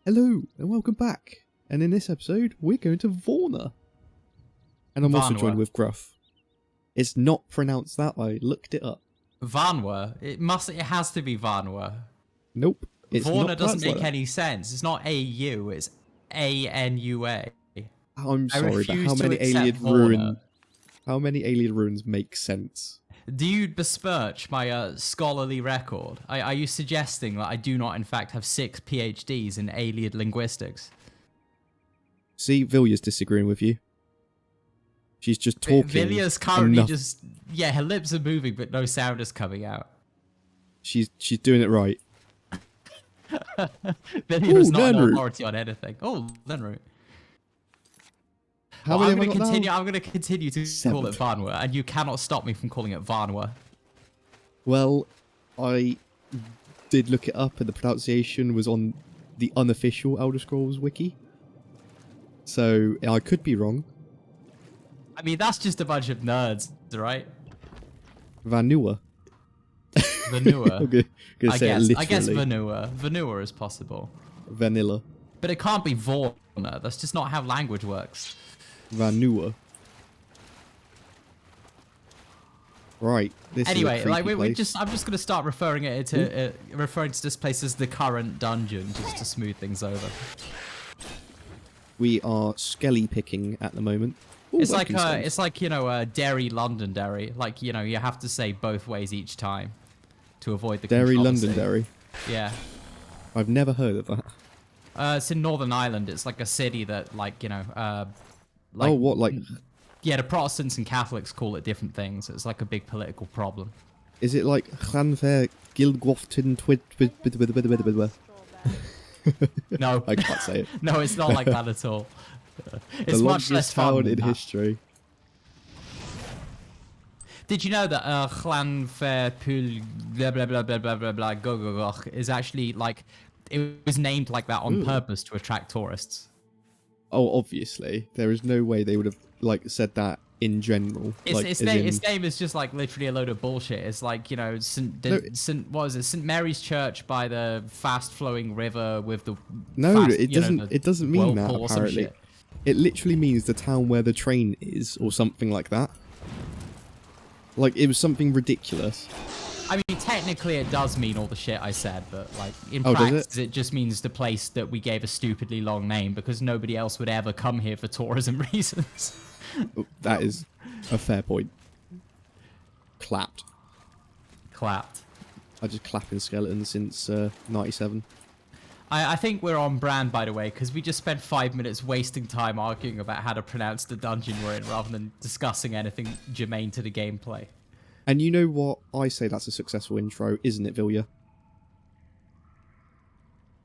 Hello and welcome back. And in this episode, we're going to Vorna. And I'm also joined with Gruff. It's not pronounced that way. Looked it up. Vanwa. It has to be Vanwa. Nope. It's Vorna not doesn't make like any sense. It's not AU. It's ANUA. I'm sorry, but how many alien runes make sense? Do you besmirch my scholarly record? Are you suggesting that I do not, in fact, have 6 PhDs in alien linguistics? See, Vilya's disagreeing with you. She's just talking. Vilya's currently just... Yeah, her lips are moving, but no sound is coming out. She's doing it right. Vilya's not an authority on anything. Oh, Lenroot. I'm going to continue to call it Vanwa, and you cannot stop me from calling it Vanwa. Well, I did look it up, and the pronunciation was on the unofficial Elder Scrolls wiki. So I could be wrong. I mean, that's just a bunch of nerds, right? Vanua. Vanua. I guess Vanua. Vanua is possible. Vanilla. But it can't be Vorna. That's just not how language works. Vanua. Right. Anyway, like I'm just gonna start referring to this place as the current dungeon, just to smooth things over. We are skelly picking at the moment. Ooh, it's like Derry, Londonderry. Like, you have to say both ways each time to avoid the Derry, controversy. Londonderry. Yeah. I've never heard of that. It's in Northern Ireland. It's like a city that, Yeah, the Protestants and Catholics call it different things. It's like a big political problem. Is it like Llanfair, Gilgwofton, No. I can't say it. No, it's not like that at all. It's the much less fun in history. Did you know that Llanfair Pul blah blah blah blah blah blah blah Gogogoch is actually like it was named like that on purpose to attract tourists? Oh, obviously. There is no way they would have said that in general. Its name is just like literally a load of bullshit. It's like, St. Mary's Church by the fast flowing river with the it doesn't mean that apparently. It literally means the town where the train is or something like that. Like it was something ridiculous. I mean, technically it does mean all the shit I said, but like in practice it just means the place that we gave a stupidly long name because nobody else would ever come here for tourism reasons. That is a fair point. Clapped. I just clapping skeletons since 97. I think we're on brand, by the way, because we just spent 5 minutes wasting time arguing about how to pronounce the dungeon we're in rather than discussing anything germane to the gameplay. And you know what? I say that's a successful intro, isn't it, Vilya?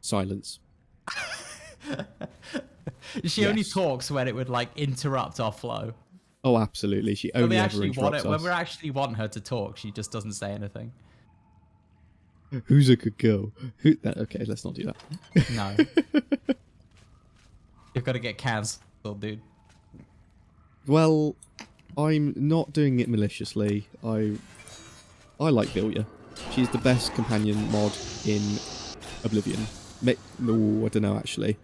Silence. She only talks when it would interrupt our flow. Oh, absolutely. She only ever interrupts us. When we actually want her to talk, she just doesn't say anything. Who's a good girl? Okay, let's not do that. No. You've got to get cancelled, dude. Well, I'm not doing it maliciously. I like Vilya. She's the best companion mod in Oblivion. No, I don't know actually.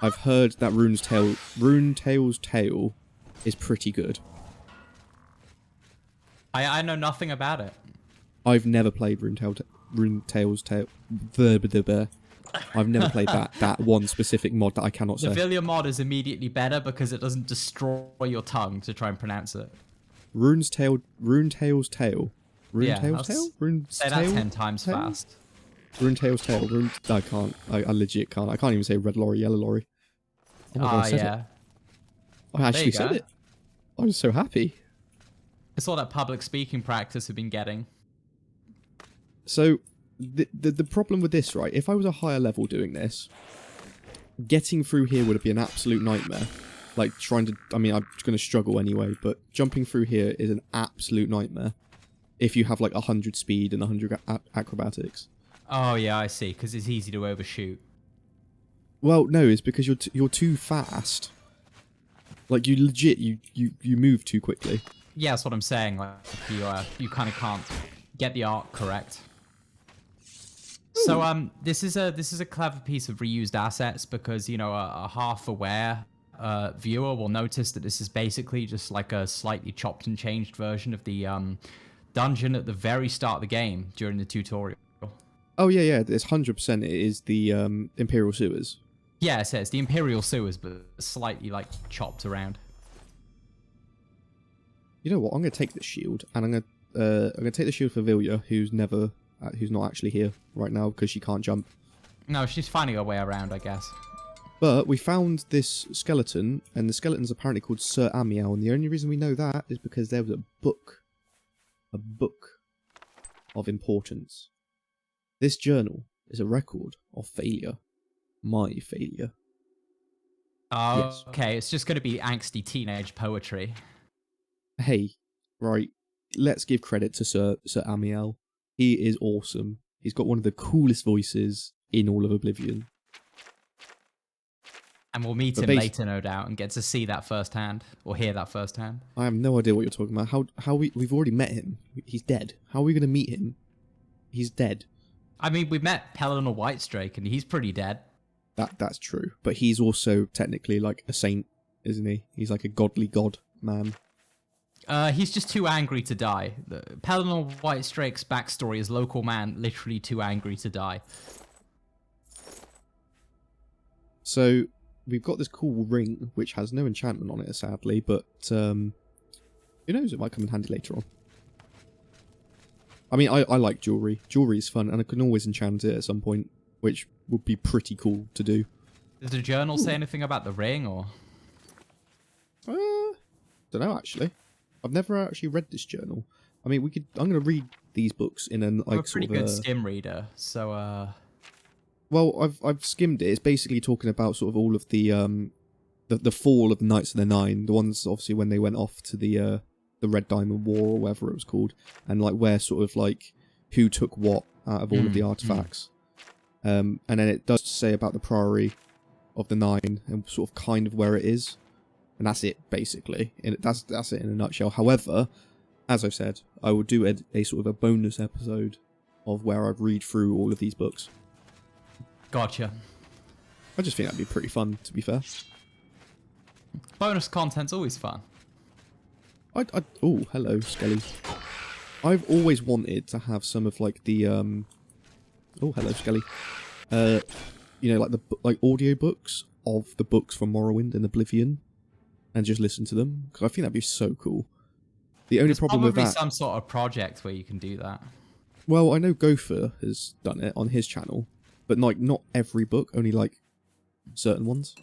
I've heard that Runetail's Tale is pretty good. I know nothing about it. I've never played Runetail's Tale. I've never played that one specific mod that I cannot say. The Vilya mod is immediately better because it doesn't destroy your tongue to try and pronounce it. Runetail's Tale? Runetail's Tale? Say that 10 times fast. Runetail's Tale. I can't. I legit can't. I can't even say red lorry, yellow lorry. Oh my God, I said it. I actually said it. I was so happy. It's all that public speaking practice we've been getting. So, the problem with this, right, if I was a higher level doing this, getting through here would be an absolute nightmare. I'm going to struggle anyway, but jumping through here is an absolute nightmare. If you have 100 speed and 100 acrobatics. Oh yeah, I see, because it's easy to overshoot. Well, no, it's because you're too fast. You legit, you move too quickly. Yeah, that's what I'm saying. You kind of can't get the art correct. So this is a clever piece of reused assets because a half aware viewer will notice that this is basically just like a slightly chopped and changed version of the dungeon at the very start of the game during the tutorial. Oh yeah, it's 100%. It is the Imperial sewers. Yeah, it says the Imperial sewers, but slightly like chopped around. You know what? I'm gonna take this shield, and I'm gonna take the shield for Vilya, who's not actually here right now because she can't jump. No, she's finding her way around, I guess. But we found this skeleton, and the skeleton's apparently called Sir Amiel, and the only reason we know that is because there was a book of importance. This journal is a record of failure. My failure. Oh, Yes. okay. It's just going to be angsty teenage poetry. Hey, right, let's give credit to Sir Amiel. He is awesome. He's got one of the coolest voices in all of Oblivion. And we'll meet him later, no doubt, and get to see that firsthand, or hear that firsthand. I have no idea what you're talking about. We've already met him. He's dead. How are we going to meet him? He's dead. I mean, we met Paladin or Whitestrake, and he's pretty dead. That's true. But he's also technically like a saint, isn't he? He's like a godly god man. He's just too angry to die. Paladin or Whitestrake's backstory is local man, literally too angry to die. So we've got this cool ring, which has no enchantment on it, sadly, but who knows, it might come in handy later on. I mean, I like jewellery. Jewellery is fun, and I can always enchant it at some point, which would be pretty cool to do. Does the journal say anything about the ring, or...? Don't know, actually. I've never actually read this journal. I mean, I'm going to read these books in an I'm a pretty good skim reader, so Well, I've skimmed it. It's basically talking about sort of all of the fall of the Knights of the Nine, the ones obviously when they went off to the Red Diamond War or whatever it was called, and like where sort of like who took what out of all of the artifacts. And then it does say about the Priory of the Nine and sort of kind of where it is, and that's it basically. And that's it in a nutshell. However, as I've said, I will do a sort of a bonus episode of where I read through all of these books. Gotcha. I just think that'd be pretty fun, to be fair. Bonus content's always fun. Oh, hello, Skelly. I've always wanted to have some of like the oh, hello, Skelly. Like the audiobooks of the books from Morrowind and Oblivion, and just listen to them because I think that'd be so cool. The only problem with that, probably some sort of project where you can do that. Well, I know Gopher has done it on his channel, but like not every book, only like certain ones.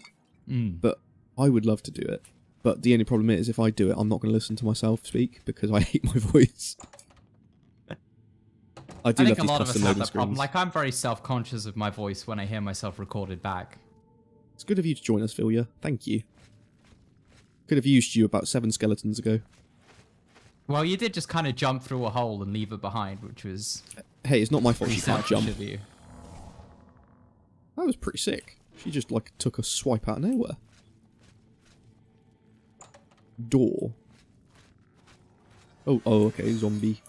But I would love to do it. But the only problem is if I do it, I'm not going to listen to myself speak because I hate my voice. I think a lot of us have that problem. Like, I'm very self-conscious of my voice when I hear myself recorded back. It's good of you to join us, Vilya. Thank you. Could have used you about 7 skeletons ago. Well, you did just kind of jump through a hole and leave her behind, which was... Hey, it's not my fault she can't jump. You. That was pretty sick. She just, like, took a swipe out of nowhere. Door. Oh, okay, zombie.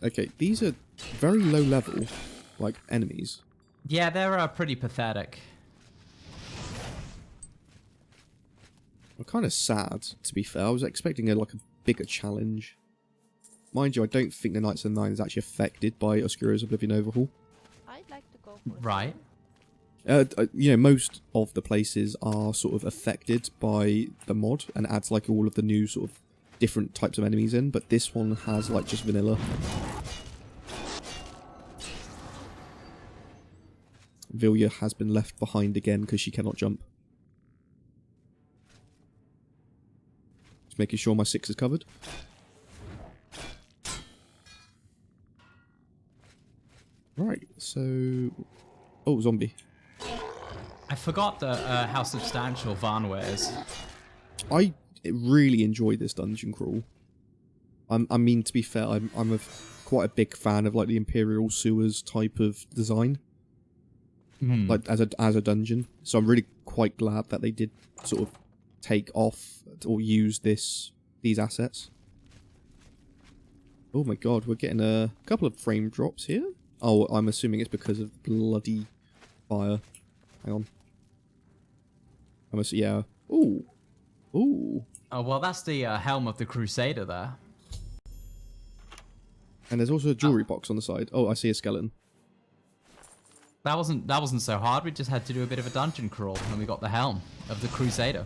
Okay, these are very low level, like, enemies. Yeah, they're pretty pathetic. I'm kind of sad, to be fair. I was expecting a bigger challenge. Mind you, I don't think the Knights of the Nine is actually affected by Oscuro's Oblivion Overhaul. I'd like to go for it. Right. Most of the places are sort of affected by the mod and adds like all of the new sort of different types of enemies in, but this one has like just vanilla. Vilya has been left behind again because she cannot jump. Just making sure my 6 is covered. Right, so... Oh, zombie. I forgot how substantial Vanware is. I really enjoy this dungeon crawl. I mean, to be fair, I'm quite a big fan of like the Imperial sewers type of design, like as a dungeon. So I'm really quite glad that they did sort of take off or use these assets. Oh my god, we're getting a couple of frame drops here. Oh, I'm assuming it's because of bloody fire. Hang on. Yeah. Ooh. Ooh. Oh, well, that's the helm of the Crusader there. And there's also a jewelry box on the side. Oh, I see a skeleton. That wasn't so hard. We just had to do a bit of a dungeon crawl, and we got the helm of the Crusader.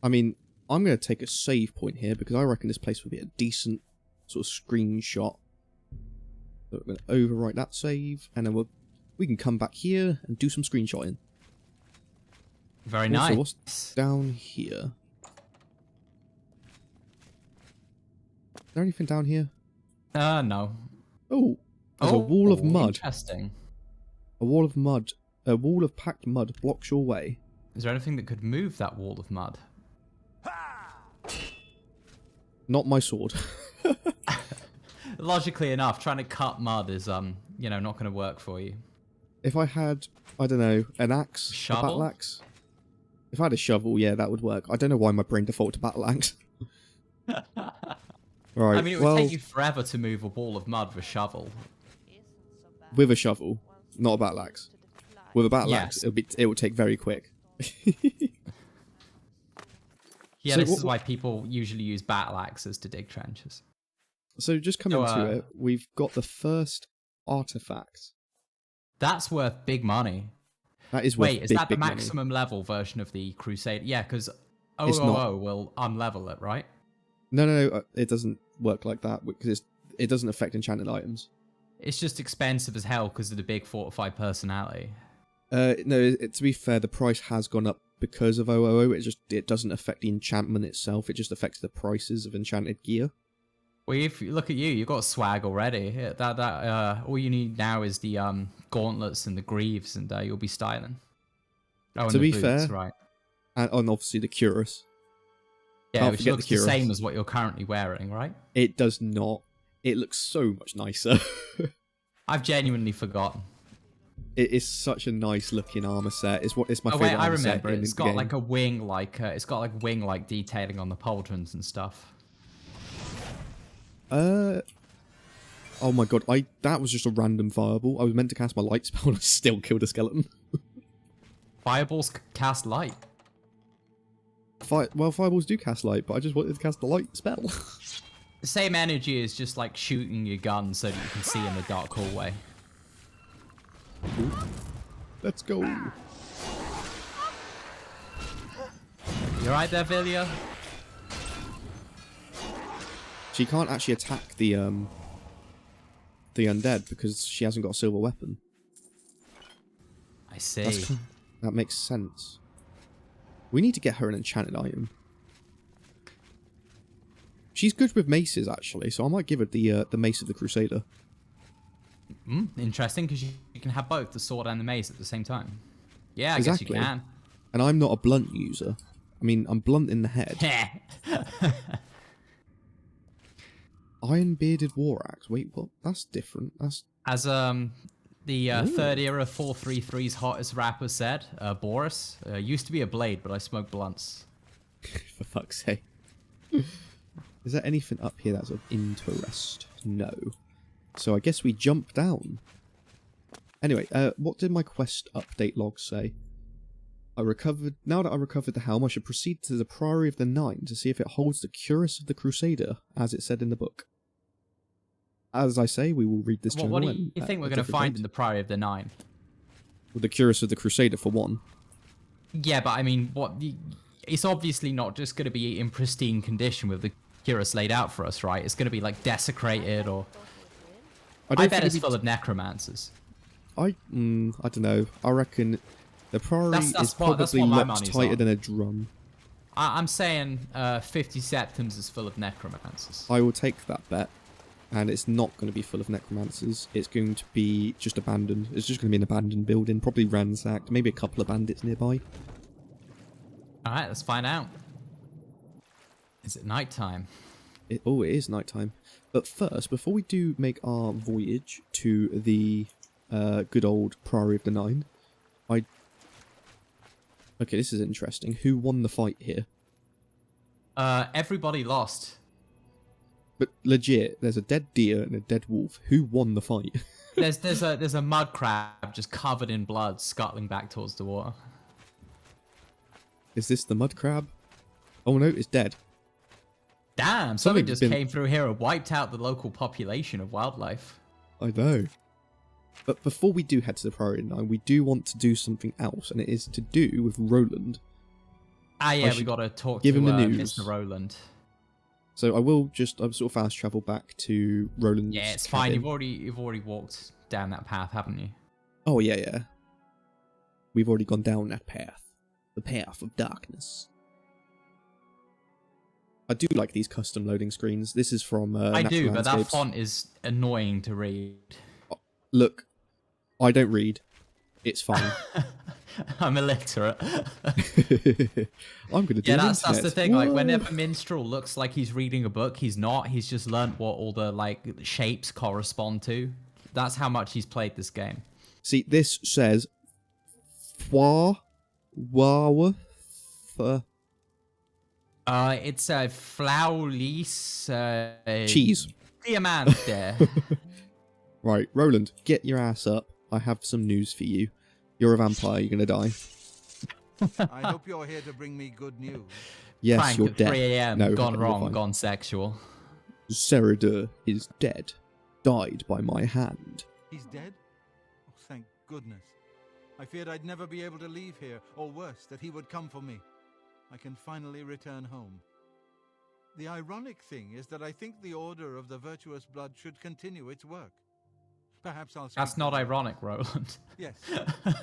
I mean, I'm going to take a save point here because I reckon this place would be a decent sort of screenshot. So we're going to overwrite that save, and then we can come back here and do some screenshotting. Very Also, nice. what's down here? Is there anything down here? No. Oh, there's a wall of mud. Interesting. A wall of mud. A wall of packed mud blocks your way. Is there anything that could move that wall of mud? Not my sword. Logically enough, trying to cut mud is not going to work for you. If I had, I don't know, an axe, a battle axe. If I had a shovel, yeah, that would work. I don't know why my brain defaulted to battle axe. Right. I mean, it would take you forever to move a wall of mud with a shovel. With a shovel, not a battle axe. With a battle axe, it would take very quick. Yeah, so this is why people usually use battle axes to dig trenches. So just coming to it, we've got the first artifact. That's worth big money. That is worth Wait, is that the maximum level version of the Crusader? Yeah, because 000 will unlevel it, right? No, it doesn't work like that because it doesn't affect enchanted items. It's just expensive as hell because of the big fortified personality. No, to be fair, the price has gone up because of 000. It doesn't affect the enchantment itself. It just affects the prices of enchanted gear. Well, if you look at you got swag already. That all you need now is the gauntlets and the greaves, and you'll be styling. Oh, and to be boots, fair, right? And obviously the cuirass. Yeah, which looks the same as what you're currently wearing, right? It does not. It looks so much nicer. I've genuinely forgotten. It is such a nice looking armor set. It's my favorite armor set. I remember it. It's got game. like a wing, it's got like wing-like detailing on the pauldrons and stuff. Oh my god! That was just a random fireball. I was meant to cast my light spell and I still killed a skeleton. Fireballs cast light. Well, fireballs do cast light, but I just wanted to cast the light spell. The same energy is just like shooting your gun so that you can see in the dark hallway. Ooh. Let's go. You right there, Villia? She can't actually attack the undead because she hasn't got a silver weapon. I see. That makes sense. We need to get her an enchanted item. She's good with maces, actually, so I might give her the mace of the Crusader. Interesting, because you can have both the sword and the mace at the same time. Yeah, I exactly. guess you can. And I'm not a blunt user. I mean, I'm blunt in the head. Iron bearded war axe. Wait, what? That's different. That's as the third era 433's hottest rapper said, Boris used to be a blade, but I smoke blunts. For fuck's sake. Is there anything up here that's of interest? No. So I guess we jump down. Anyway, what did my quest update log say? Now that I recovered the helm, I should proceed to the Priory of the Nine to see if it holds the Cuirass of the Crusader, as it said in the book. As I say, we will read this journal. What do you think we're going to find in the Priory of the Nine? Well, the Cuirass of the Crusader, for one. Yeah, but I mean, it's obviously not just going to be in pristine condition with the Cuirass laid out for us, right? It's going to be like desecrated, or I bet it's full of necromancers. I don't know. I reckon the Priory is probably locked tighter than a drum. I'm saying 50 Septims is full of necromancers. I will take that bet. And it's not going to be full of necromancers. It's going to be just abandoned. It's just going to be an abandoned building, probably ransacked. Maybe a couple of bandits nearby. Alright, let's find out. Is it nighttime? It is nighttime. But first, before we do make our voyage to the good old Priory of the Nine, okay, this is interesting. Who won the fight here? Everybody lost. But legit, there's a dead deer and a dead wolf. Who won the fight? There's a mud crab just covered in blood scuttling back towards the water. Is this the mud crab? Oh no, it's dead. Damn, something just came through here and wiped out the local population of wildlife. I know. But before we do head to the Priority 9, we do want to do something else, and it is to do with Roland. Ah, yeah, we got to talk give to him the news. Mr. Roland. So I'll sort of fast travel back to Roland's Yeah, it's cabin. fine. You've already walked down that path, haven't you? Oh, yeah. We've already gone down that path. The path of darkness. I do like these custom loading screens. This is from I do, Natural but that Landscapes. font is annoying to read. Look, I don't read. It's fine. I'm illiterate. I'm gonna do that's the internet. thing. Whoa. Like, whenever Minstrel looks like he's reading a book, he's not. He's just learnt what all the like shapes correspond to. That's how much he's played this game. See, this says wow. It's a flaulis Cheese. diamante. Right, Roland, get your ass up. I have some news for you. You're a vampire. You're gonna die. I hope you're here to bring me good news. Yes, Prank you're at dead. 3 a.m. No, gone you're wrong, fine. gone sexual. Crusader is dead. Died by my hand. He's dead? Oh, thank goodness. I feared I'd never be able to leave here, or worse, that he would come for me. I can finally return home. The ironic thing is that I think the Order of the Virtuous Blood should continue its work. Perhaps I'll speak That's to not them. ironic, Roland. Yes.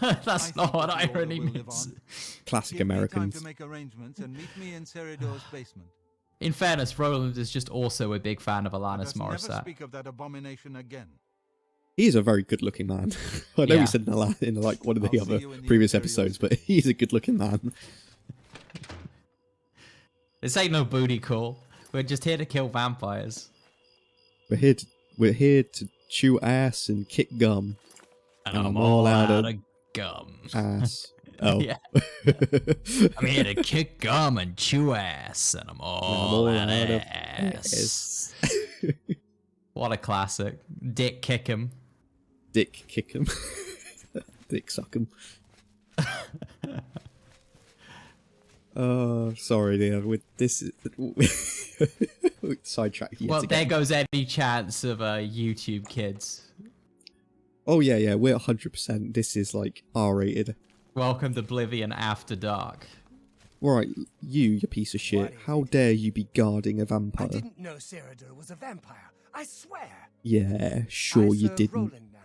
That's I not think what that the Order irony will live means. on. Classic Give me time Americans. to make arrangements and meet me in Seridor's basement. In fairness, Roland is just also a big fan of Let Alanis us never Morissette. speak of that abomination again. He is a very good-looking man. I know Yeah. he said in like one of the I'll see other you in the previous Imperial episodes, City. but he's a good-looking man. This ain't no booty call. We're just here to kill vampires. We're here to chew ass and kick gum. And I'm all out of gum. Ass. Oh. Yeah. I'm here to kick gum and chew ass, and I'm all out of ass. What a classic. Dick kick him. Dick kick him. Dick suck him. Oh, sorry, dear. With this is sidetrack yet Well, there again. goes any chance of YouTube kids. Oh yeah, we're 100%. This is like R-rated. Welcome to Oblivion After Dark. Right, you piece of shit. How dare you be guarding a I vampire? didn't know Ceradur was a vampire. I swear. Yeah, sure I you serve didn't. Roland now.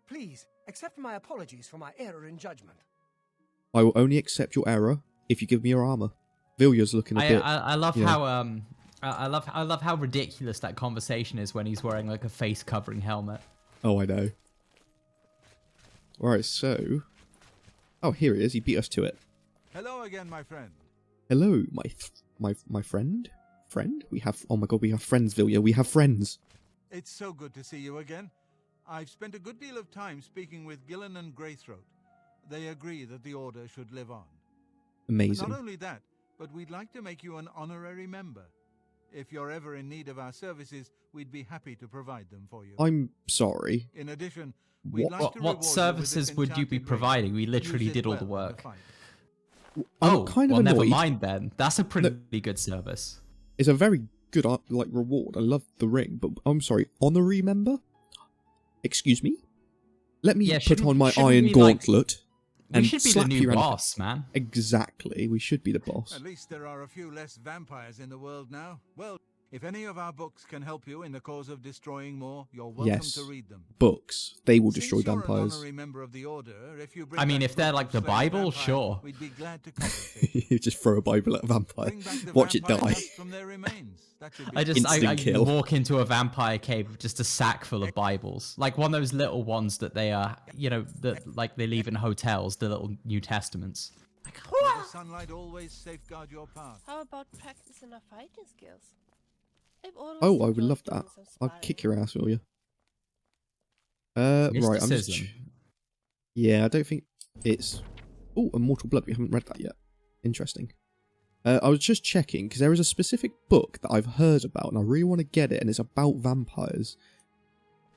Please accept my apologies for my error in judgment. I will only accept your error if you give me your armor. Vilya's looking a bit. I love you know. how I love how ridiculous that conversation is when he's wearing like a face covering helmet. Oh, I know. Alright, so... Oh, here it is. He beat us to it. Hello again, my friend. Hello, my friend? Friend? We have... Oh my god, we have friends, Vilya. We have friends. It's so good to see you again. I've spent a good deal of time speaking with Gillen and Greythroat. They agree that the Order should live on. Amazing. Not only that, but we'd like to make you an honorary member. If you're ever in need of our services, we'd be happy to provide them for you. I'm sorry. In addition, we'd like to reward What you with services this would you be enchanted ring. providing? We Use literally it did all well the in work. fight. I'm kind of well, never annoyed. mind then. That's a pretty good service. It's a very good like reward. I love the ring, but I'm sorry, honorary member? Excuse me? Let me Yeah, put shouldn't- on my shouldn't iron we, like- gauntlet We and should be the slap new you around. boss, man. Exactly, we should be the boss. At least there are a few less vampires in the world now. Well, if any of our books can help you in the cause of destroying more, you're welcome Yes. to read them. Books, they will Since destroy you're an vampires. honorary member of the Order, if you bring I mean, back if they're proof like of the slaying a Bible, vampire, sure. We'd be glad to compensate you. You just throw a Bible at a vampire. Bring back the Watch it vampire die. dust from their remains. That should be I Instant kill. walk into a vampire cave with just a sack full of Bibles, like one of those little ones that they that like they leave in hotels, the little New Testaments. May the sunlight always safeguard your path. How about practicing our fighting skills? I've always Oh, I would enjoyed love doing that. some I'll sparring. kick your ass, will you? Right, I'm just... Mysticism. Yeah, I don't think it's... Oh, Immortal Blood, we haven't read that yet. Interesting. I was just checking, because there is a specific book that I've heard about, and I really want to get it, and it's about vampires.